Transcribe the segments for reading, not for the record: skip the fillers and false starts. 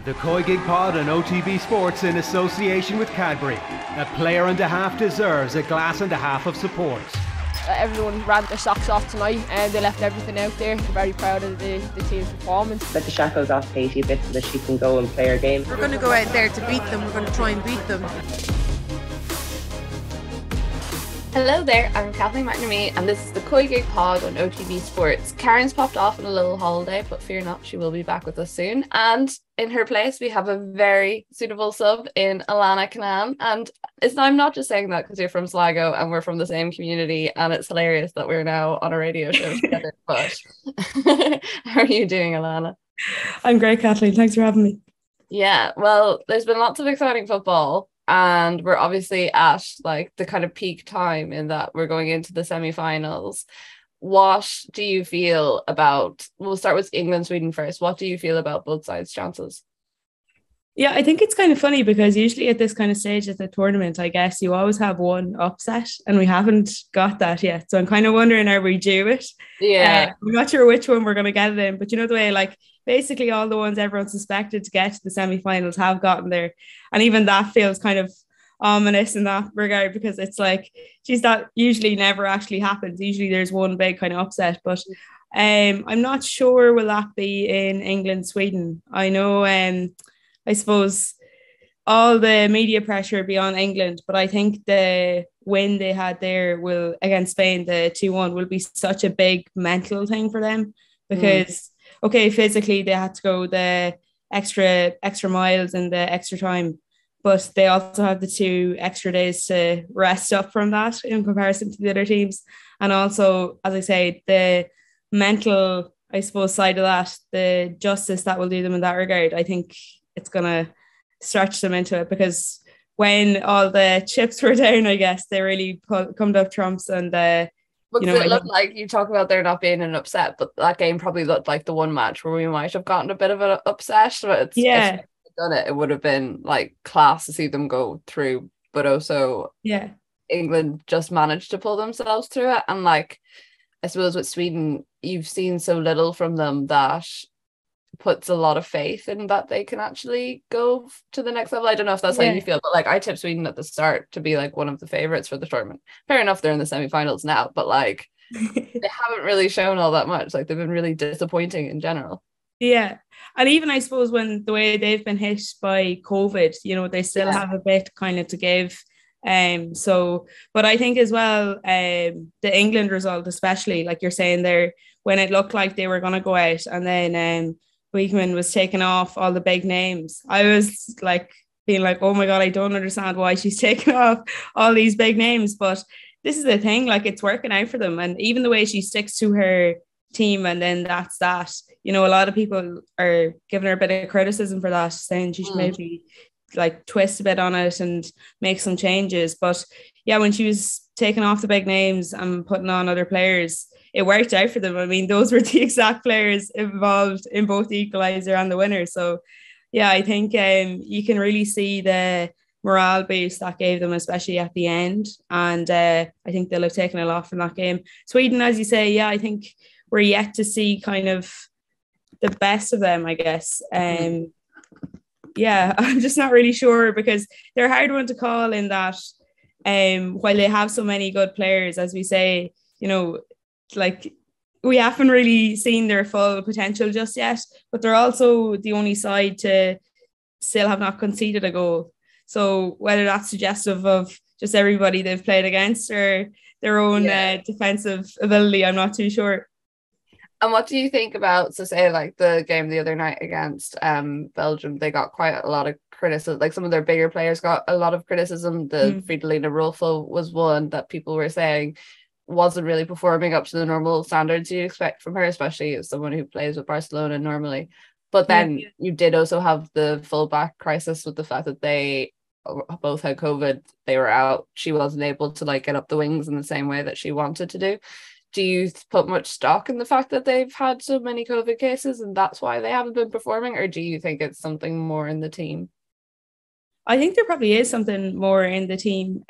The COYGIG Pod on OTB Sports in association with Cadbury. A player and a half deserves a glass and a half of support. Everyone ran their socks off tonight and they left everything out there. We're very proud of the team's performance. Let the shackles off Katie a bit so that she can go and play her game. We're going to go out there to beat them. We're going to try and beat them. Hello there, I'm Kathleen McNamee and this is the COYGIG Pod on OTB Sports. Karen's popped off on a little holiday, but fear not, she will be back with us soon. And in her place, we have a very suitable sub in Alanna, Cunnane. And I'm not just saying that because you're from Sligo and we're from the same community, and it's hilarious that we're now on a radio show together. But how are you doing, Alanna? I'm great, Kathleen. Thanks for having me. Yeah, well, there's been lots of exciting football. And we're obviously at like the kind of peak time in that we're going into the semi-finals. What do you feel about, we'll start with England, Sweden first. What do you feel about both sides' chances? Yeah, I think it's kind of funny because usually at this kind of stage of the tournament, I guess you always have one upset and we haven't got that yet. So I'm kind of wondering, are we due it? Yeah. I'm not sure which one we're going to get it in, but you know the way, like basically all the ones everyone suspected to get to the semi-finals have gotten there. And even that feels kind of ominous in that regard because it's like, geez, that usually never actually happens. Usually there's one big kind of upset, but I'm not sure will that be in England, Sweden. I know, I suppose all the media pressure will be on England, but I think the win they had there will against Spain, the 2-1, will be such a big mental thing for them because, okay, physically they had to go the extra miles and the extra time, but they also have the 2 extra days to rest up from that in comparison to the other teams. And also, as I say, the mental, I suppose, side of that, the justice that will do them in that regard, I think it's going to stretch them into it because when all the chips were down, I guess, they really come up trumps and it looked like, you talk about there not being an upset, but that game probably looked like the one match where we might have gotten a bit of an upset. But if they done it would have been like class to see them go through. But also, England just managed to pull themselves through it. And like, I suppose with Sweden, you've seen so little from them that puts a lot of faith in that they can actually go to the next level. I don't know if that's how you feel, but like I tipped Sweden at the start to be like one of the favourites for the tournament. Fair enough, they're in the semi-finals now, but like they haven't really shown all that much. Like they've been really disappointing in general. Yeah. And even I suppose when the way they've been hit by COVID, they still have a bit kind of to give. But I think as well, the England result, especially like you're saying there, when it looked like they were going to go out and then Weekman was taking off all the big names, I was like being like, oh my God, I don't understand why she's taking off all these big names. But this is the thing, like it's working out for them. And even the way she sticks to her team and then that's that, a lot of people are giving her a bit of criticism for that, saying she should maybe like twist a bit on it and make some changes. But yeah, when she was taking off the big names and putting on other players, it worked out for them. I mean, those were the exact players involved in both the equaliser and the winner. So yeah, I think you can really see the morale boost that gave them, especially at the end. And I think they'll have taken a lot from that game. Sweden, as you say, I think we're yet to see kind of the best of them, I guess. I'm just not really sure because they're a hard one to call in that while they have so many good players, as we say, like we haven't really seen their full potential just yet, but they're also the only side to still have not conceded a goal. So whether that's suggestive of just everybody they've played against or their own defensive ability, I'm not too sure. And what do you think about, so say like the game the other night against Belgium, they got quite a lot of criticism, like some of their bigger players got a lot of criticism. The Fridolina Rolfo was one that people were saying wasn't really performing up to the normal standards you expect from her, especially as someone who plays with Barcelona normally. But then you did also have the fullback crisis with the fact that they both had COVID, they were out. She wasn't able to like get up the wings in the same way that she wanted to do. Do you put much stock in the fact that they've had so many COVID cases and that's why they haven't been performing, or do you think it's something more in the team? I think there probably is something more in the team,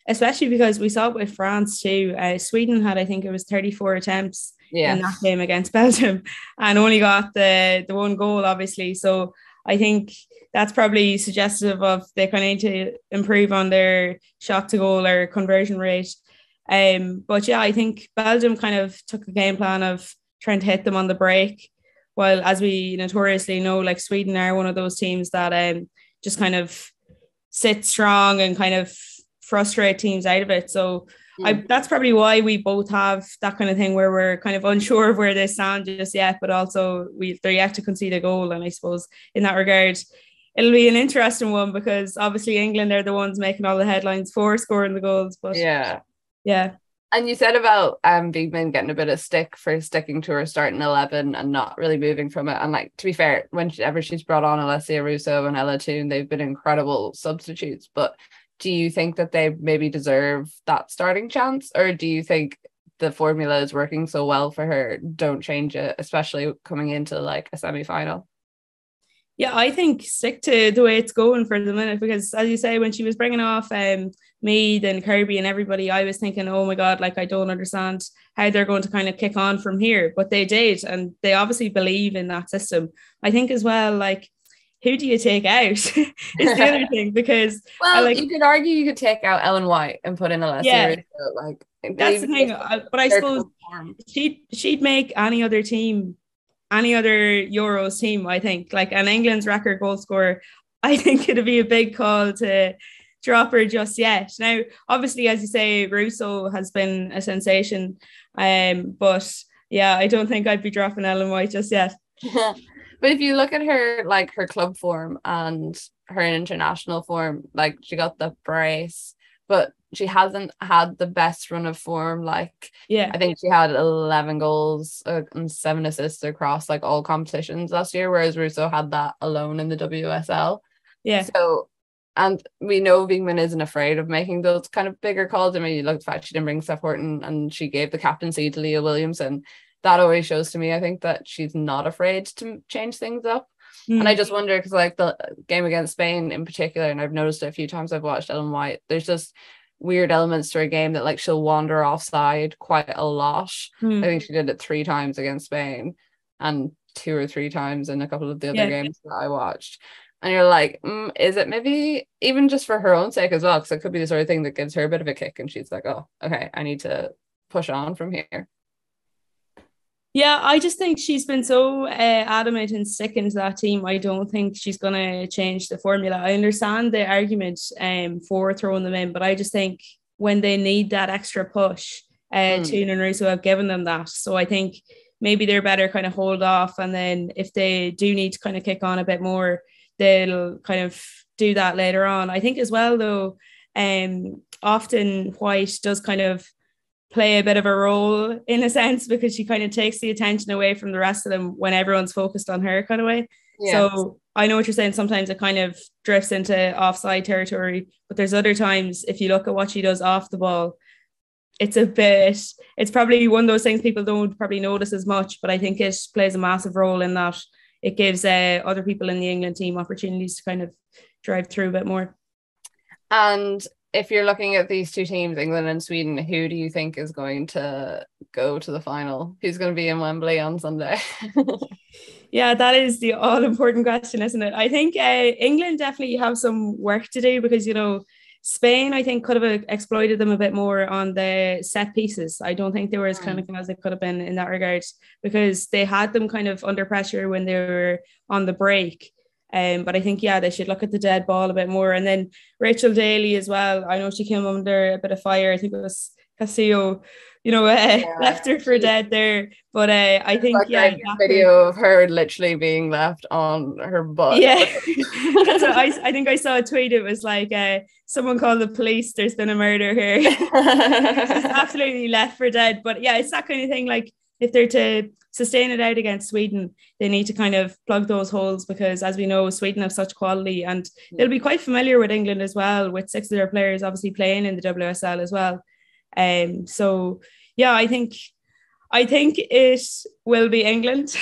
especially because we saw it with France too. Sweden had, I think it was 34 attempts in that game against Belgium and only got the one goal, obviously. So I think that's probably suggestive of they kind of need to improve on their shot to goal or conversion rate. But yeah, I think Belgium kind of took a game plan of trying to hit them on the break. While, as we notoriously know, like Sweden are one of those teams that just kind of sit strong and kind of frustrate teams out of it. So that's probably why we both have that kind of thing where we're kind of unsure of where they stand just yet, but also they're yet to concede a goal. And I suppose in that regard, it'll be an interesting one because obviously England are the ones making all the headlines for scoring the goals. But yeah. And you said about Wiegman getting a bit of stick for sticking to her starting 11 and not really moving from it. And like, to be fair, whenever she's brought on Alessia Russo and Ella Toon, they've been incredible substitutes. But do you think that they maybe deserve that starting chance? Or do you think the formula is working so well for her, don't change it, especially coming into like a semi-final? Yeah, I think stick to the way it's going for the minute, because as you say, when she was bringing off Mead and Kirby and everybody, I was thinking, oh my God, like I don't understand how they're going to kind of kick on from here. But they did, and they obviously believe in that system. I think as well, like, who do you take out is the other thing, because you could argue you could take out Ellen White and put in Alessia Russo, like that's the thing. But I suppose she'd make any other team, any other Euros team, I think, like an England's record goal scorer. I think it'd be a big call to drop her just yet. Now, obviously, as you say, Russo has been a sensation, but yeah, I don't think I'd be dropping Ellen White just yet. But if you look at her, like her club form and her international form, like she got the brace, but she hasn't had the best run of form. Like, I think she had 11 goals and 7 assists across like all competitions last year, whereas Russo had that alone in the WSL. Yeah. So, and we know Wiegman isn't afraid of making those kind of bigger calls. I mean, you look at the fact she didn't bring Steph Horton and she gave the captaincy to Leah Williamson. That always shows to me, I think, that she's not afraid to change things up. And I just wonder, because like the game against Spain in particular, and I've noticed it a few times I've watched Ellen White, there's just weird elements to her game that like she'll wander offside quite a lot. I think she did it 3 times against Spain and 2 or 3 times in a couple of the other games that I watched. And you're like, is it maybe even just for her own sake as well? Because it could be the sort of thing that gives her a bit of a kick and she's like, oh, okay, I need to push on from here. Yeah, I just think she's been so adamant and sticking to that team. I don't think she's going to change the formula. I understand the argument for throwing them in, but I just think when they need that extra push, Toon and Russo have given them that. So I think maybe they're better kind of hold off. And then if they do need to kind of kick on a bit more, they'll kind of do that later on. I think as well, though, often White does kind of play a bit of a role in a sense, because she kind of takes the attention away from the rest of them when everyone's focused on her kind of way. Yes. So I know what you're saying. Sometimes it kind of drifts into offside territory, but there's other times, if you look at what she does off the ball, it's probably one of those things people don't probably notice as much, but I think it plays a massive role in that it gives other people in the England team opportunities to kind of drive through a bit more. And if you're looking at these two teams, England and Sweden, who do you think is going to go to the final? Who's going to be in Wembley on Sunday? Yeah, that is the all-important question, isn't it? I think England definitely have some work to do, because, you know, Spain, I think, could have exploited them a bit more on the set pieces. I don't think they were as clinical as they could have been in that regard, because they had them kind of under pressure when they were on the break. But I think, they should look at the dead ball a bit more. And then Rachel Daly as well. I know she came under a bit of fire. I think it was Castillo, left her for dead there. But I think, like exactly. Video of her literally being left on her butt. Yeah. So I think I saw a tweet. It was like, someone called the police. There's been a murder here. She's absolutely left for dead. But yeah, it's that kind of thing. Like, if they're to sustain it out against Sweden, they need to kind of plug those holes, because as we know, Sweden have such quality, and they'll be quite familiar with England as well, with 6 of their players obviously playing in the WSL as well. So yeah, I think it will be England.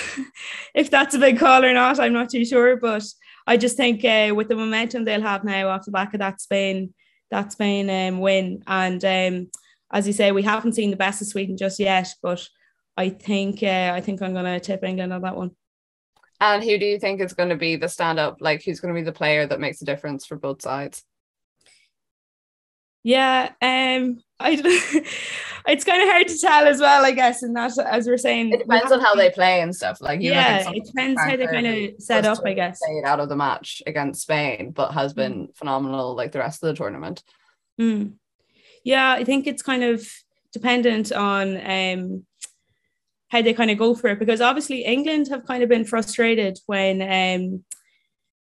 If that's a big call or not, I'm not too sure, but I just think with the momentum they'll have now off the back of that Spain win, and as you say, we haven't seen the best of Sweden just yet, but I think I'm going to tip England on that one. And who do you think is going to be the stand-up? Like, who's going to be the player that makes a difference for both sides? Yeah, it's kind of hard to tell as well, I guess, and that, as we're saying, it depends on how they play and stuff. Like, you look at it depends how they kind of set up, I guess. Played out of the match against Spain, but has been phenomenal like the rest of the tournament. Yeah, I think it's kind of dependent on how they kind of go for it, because obviously England have kind of been frustrated when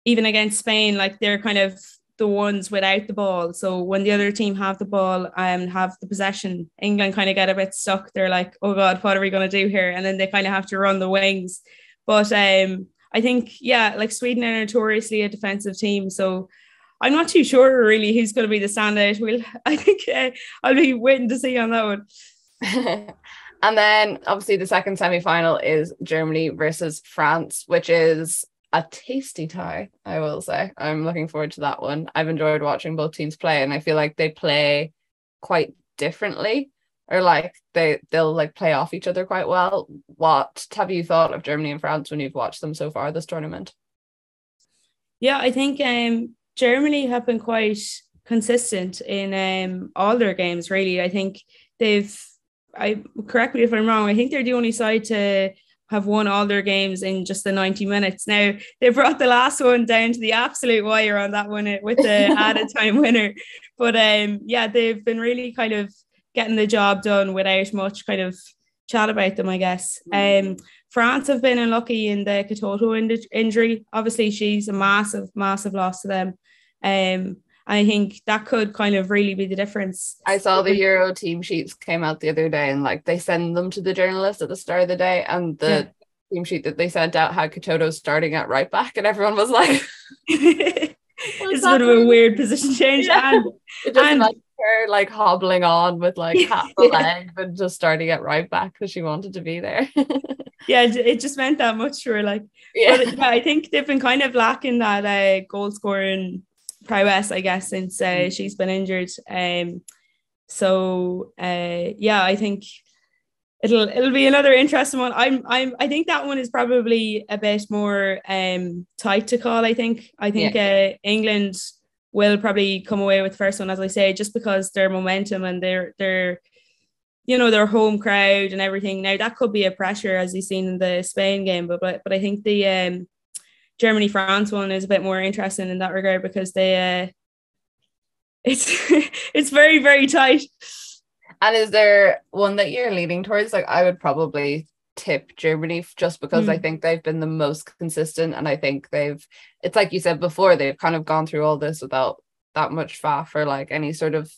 even against Spain, like they're kind of the ones without the ball. So when the other team have the ball and have the possession, England kind of get a bit stuck. They're like, oh God, what are we going to do here? And then they kind of have to run the wings. But I think, yeah, like Sweden are notoriously a defensive team. So I'm not too sure really who's going to be the standout. I think I'll be waiting to see on that one. And then obviously the second semi-final is Germany versus France, which is a tasty tie, I will say. I'm looking forward to that one. I've enjoyed watching both teams play, and I feel like they play quite differently, or like they'll like play off each other quite well. What have you thought of Germany and France when you've watched them so far this tournament? Yeah, I think Germany have been quite consistent in all their games, really. I think correct me if I'm wrong, I think they're the only side to have won all their games in just the 90 minutes. Now, they brought the last one down to the absolute wire on that one with the added time winner. But yeah, they've been really kind of getting the job done without much kind of chat about them, I guess. France have been unlucky in the Katoto injury. Obviously, she's a massive, massive loss to them. And I think that could kind of really be the difference. I saw the Euro team sheets came out the other day, and like they send them to the journalists at the start of the day, and the team sheet that they sent out had Katoto starting at right back, and everyone was like, it's a bit of a weird position change. Yeah. And like her like hobbling on with like half the leg and just starting at right back because she wanted to be there. Yeah, it just meant that much for her, like. But yeah, I think they've been kind of lacking that goal scoring prowess, I guess, since she's been injured. So yeah, I think it'll be another interesting one. I think that one is probably a bit more tight to call. I think England will probably come away with the first one, as I say, just because their momentum and their their home crowd and everything. Now that could be a pressure, as you've seen in the Spain game, but I think the Germany-France one is a bit more interesting in that regard, because it's very, very tight. And is there one that you're leaning towards? Like, I would probably tip Germany just because I think they've been the most consistent, and I think it's like you said before, they've kind of gone through all this without that much faff or like any sort of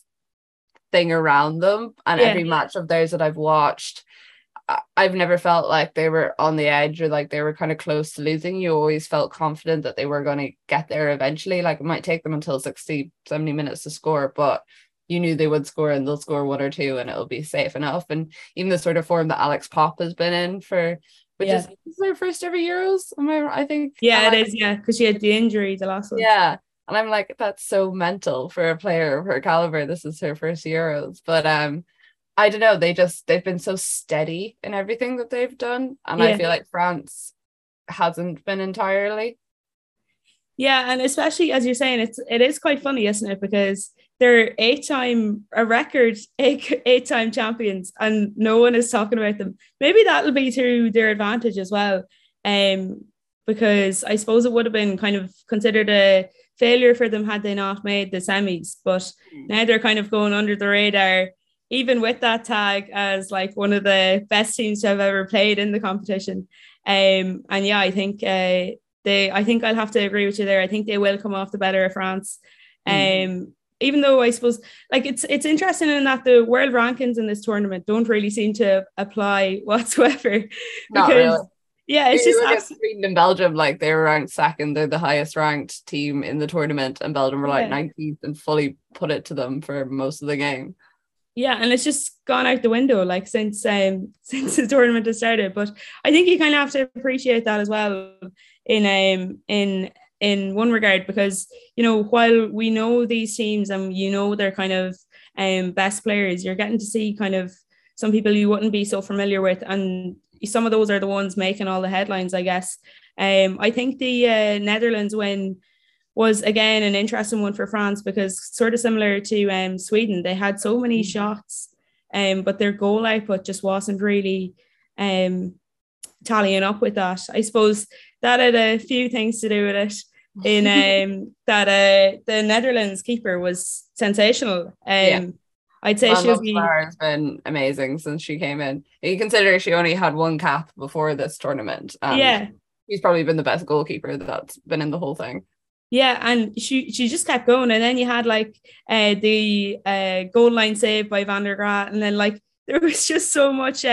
thing around them. And every match of theirs that I've watched, I've never felt like they were on the edge or like they were kind of close to losing. You always felt confident that they were going to get there eventually. Like, it might take them until 60, 70 minutes to score, but you knew they would score, and they'll score one or two and it'll be safe enough. And even the sort of form that Alex Popp has been in which is their first ever Euros. I think. Yeah, it is. Yeah, because she had the injury the last one. Yeah. And I'm like, that's so mental for a player of her caliber. This is her first Euros. But I don't know, they've been so steady in everything that they've done, and I feel like France hasn't been entirely. Yeah, and especially as you're saying, it is quite funny, isn't it? Because they're eight-time champions, and no one is talking about them. Maybe that'll be to their advantage as well, because I suppose it would have been kind of considered a failure for them had they not made the semis. But now they're kind of going under the radar, even with that tag as like one of the best teams to have ever played in the competition. And yeah, I think I'll have to agree with you there. I think they will come off the better of France. Even though I suppose like it's interesting in that the world rankings in this tournament don't really seem to apply whatsoever. Not really. Yeah, it's just Sweden and Belgium, like they were ranked second. They're the highest ranked team in the tournament, and Belgium were like 19th and fully put it to them for most of the game. Yeah, and it's just gone out the window like since the tournament has started. But I think you kind of have to appreciate that as well in one regard, because while we know these teams and they're kind of best players, you're getting to see kind of some people you wouldn't be so familiar with, and some of those are the ones making all the headlines, I guess. I think the Netherlands win was again an interesting one for France, because sort of similar to Sweden, they had so many shots, but their goal output just wasn't really tallying up with that. I suppose that had a few things to do with it. In that the Netherlands keeper was sensational. I'd say she'll be. Has been amazing since she came in. You consider she only had one cap before this tournament. She's probably been the best goalkeeper that's been in the whole thing. Yeah, and she just kept going, and then you had like the goal line save by Van der Graat, and then like there was just so much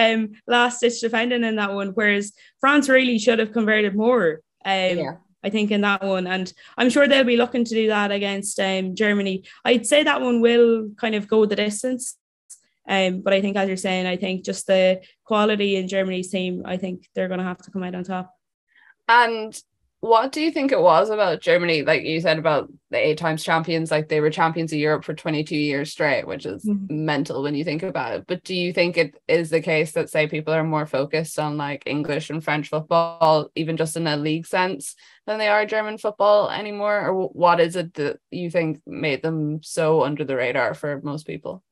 last ditch defending in that one, whereas France really should have converted more. I think in that one, and I'm sure they'll be looking to do that against Germany. I'd say that one will kind of go the distance, but I think, as you're saying, I think just the quality in Germany's team, I think they're going to have to come out on top. And what do you think it was about Germany? Like you said about the 8 times champions, like they were champions of Europe for 22 years straight, which is mental when you think about it. But do you think it is the case that, say, people are more focused on like English and French football, even just in a league sense, than they are German football anymore? Or what is it that you think made them so under the radar for most people?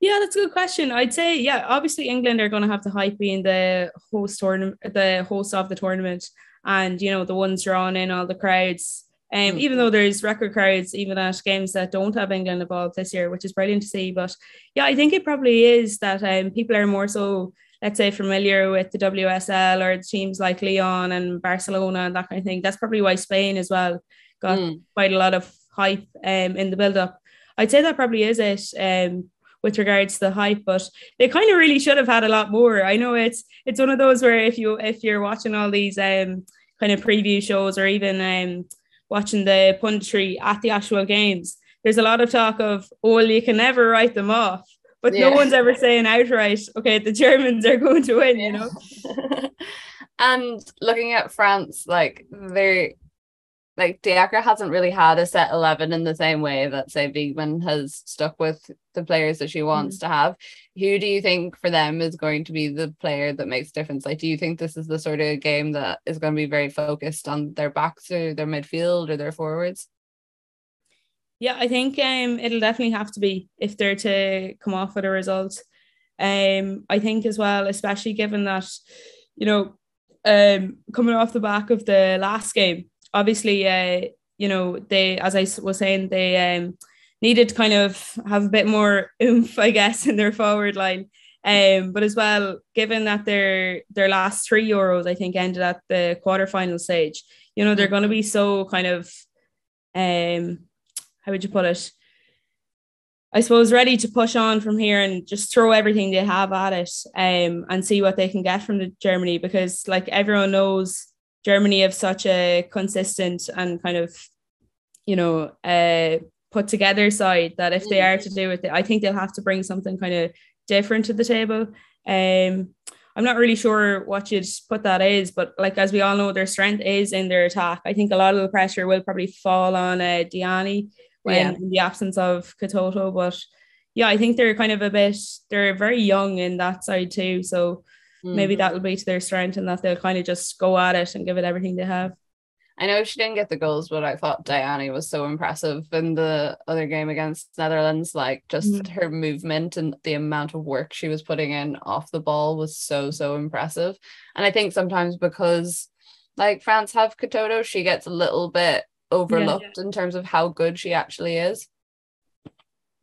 Yeah, that's a good question. I'd say, yeah, obviously England are going to have the hype being the host of the tournament, and you know, the ones drawing in all the crowds. Even though there's record crowds even at games that don't have England involved this year, which is brilliant to see. But yeah, I think it probably is that people are more so, let's say, familiar with the WSL or teams like Lyon and Barcelona and that kind of thing. That's probably why Spain as well got quite a lot of hype in the build-up. I'd say that probably is it. With regards to the hype, but they kind of really should have had a lot more. I know it's one of those where if you're watching all these kind of preview shows, or even watching the punditry at the actual games, there's a lot of talk of, oh, well, you can never write them off, but no one's ever saying outright, okay, the Germans are going to win, you know. And looking at France, like Diacre hasn't really had a set 11 in the same way that, say, Wiegman has stuck with the players that she wants to have. Who do you think for them is going to be the player that makes a difference? Like, do you think this is the sort of game that is going to be very focused on their backs or their midfield or their forwards? Yeah, I think it'll definitely have to be if they're to come off with a result. I think as well, especially given that, you know, coming off the back of the last game, obviously, you know, they, as I was saying, they needed to kind of have a bit more oomph, I guess, in their forward line. But as well, given that their last 3 Euros, I think, ended at the quarterfinal stage, you know, they're going to be so kind of, how would you put it? I suppose ready to push on from here and just throw everything they have at it, and see what they can get from the Germany, because like everyone knows, Germany have such a consistent and kind of, you know, put together side that if they are to do it, I think they'll have to bring something kind of different to the table. I'm not really sure what you'd put that is, but like, as we all know, their strength is in their attack. I think a lot of the pressure will probably fall on Diani in the absence of Katoto. But yeah, I think they're kind of they're very young in that side too. So maybe that will be to their strength, and that they'll kind of just go at it and give it everything they have. I know she didn't get the goals, but I thought Diani was so impressive in the other game against Netherlands. Like, just her movement and the amount of work she was putting in off the ball was so impressive. And I think sometimes because like France have Katoto, she gets a little bit overlooked in terms of how good she actually is.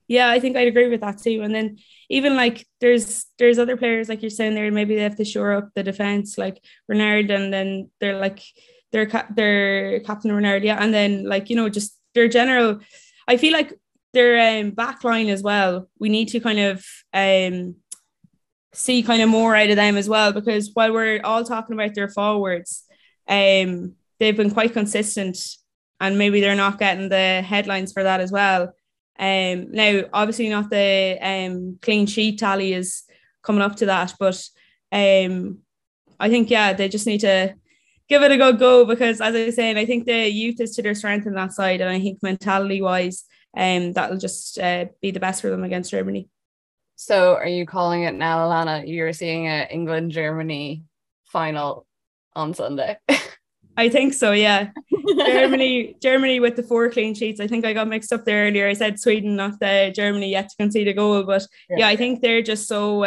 Yeah, I think I'd agree with that too. And then even like there's other players, like you're saying there, maybe they have to shore up the defense, like Renard, and then they're like their captain Renard, and then like, you know, just their general. I feel like their back line as well. We need to kind of see kind of more out of them as well, because while we're all talking about their forwards, they've been quite consistent, and maybe they're not getting the headlines for that as well. Now, obviously not the clean sheet tally is coming up to that, but I think, they just need to give it a good go, because as I was saying, I think the youth is to their strength in that side, and I think mentality wise, that'll just be the best for them against Germany. So are you calling it now, Alanna? You're seeing an England-Germany final on Sunday. I think so, yeah. Germany with the 4 clean sheets. I think I got mixed up there earlier. I said Sweden, not Germany yet to concede a goal. But yeah, I think they're just so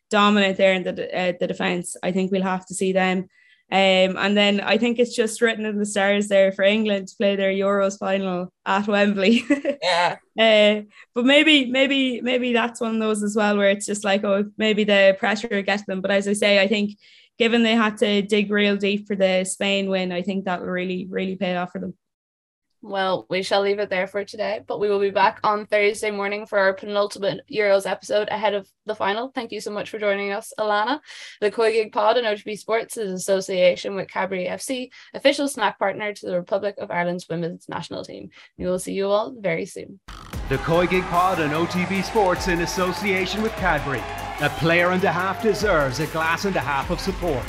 dominant there in the defence. I think we'll have to see them. And then I think it's just written in the stars there for England to play their Euros final at Wembley. Yeah. But maybe that's one of those as well where it's just like, oh, maybe the pressure will get to them. But as I say, I think given they had to dig real deep for the Spain win, I think that will really, really pay off for them. Well, we shall leave it there for today, but we will be back on Thursday morning for our penultimate Euros episode ahead of the final. Thank you so much for joining us, Alanna. The COYGIG Pod and OTB Sports is in association with Cadbury FC, official snack partner to the Republic of Ireland's women's national team. We will see you all very soon. The COYGIG Pod and OTB Sports in association with Cadbury. A player and a half deserves a glass and a half of support.